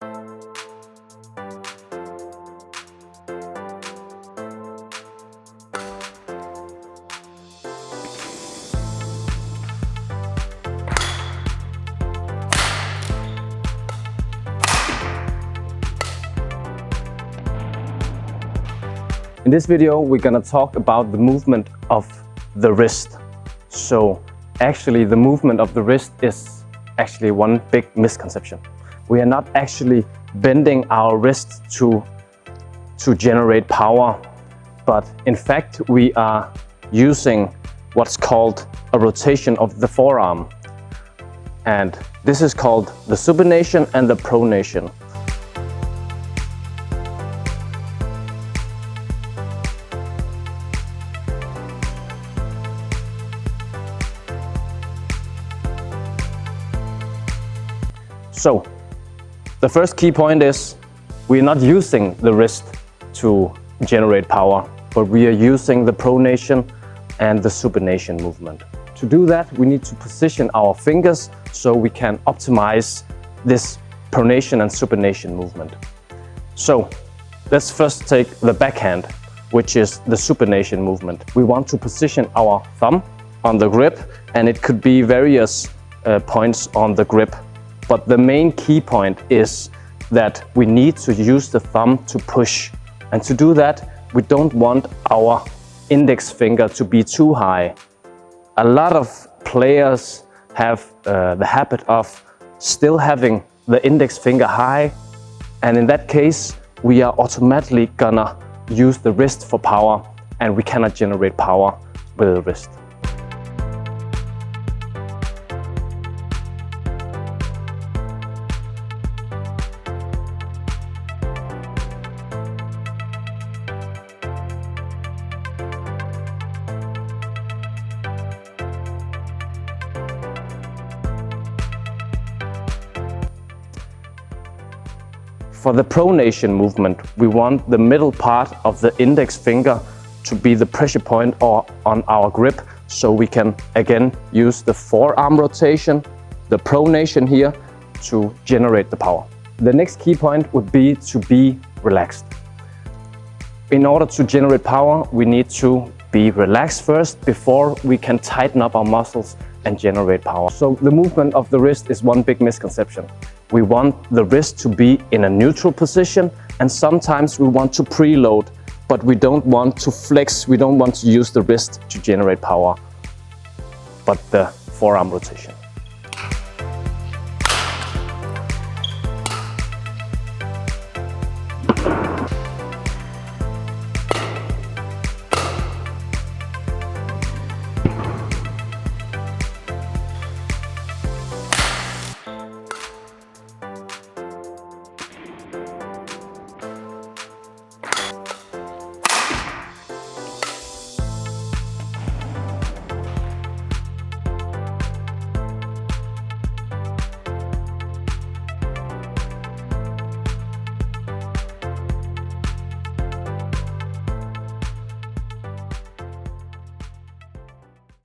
In this video, we're gonna talk about the movement of the wrist. So actually the movement of the wrist is actually one big misconception. We are not actually bending our wrist to generate power, but in fact we are using what's called a rotation of the forearm. And this is called the supination and the pronation. So, the first key point is we're not using the wrist to generate power, but we are using the pronation and the supination movement. To do that, we need to position our fingers so we can optimize this pronation and supination movement. So, let's first take the backhand, which is the supination movement. We want to position our thumb on the grip, and it could be various points on the grip. But the main key point is that we need to use the thumb to push. And to do that, we don't want our index finger to be too high. A lot of players have the habit of still having the index finger high. And in that case, we are automatically gonna use the wrist for power, and we cannot generate power with the wrist. For the pronation movement, we want the middle part of the index finger to be the pressure point or on our grip, so we can again use the forearm rotation, the pronation here, to generate the power. The next key point would be to be relaxed. In order to generate power, we need to be relaxed first before we can tighten up our muscles and generate power. So the movement of the wrist is one big misconception. We want the wrist to be in a neutral position, and sometimes we want to preload, but we don't want to flex, we don't want to use the wrist to generate power, but the forearm rotation.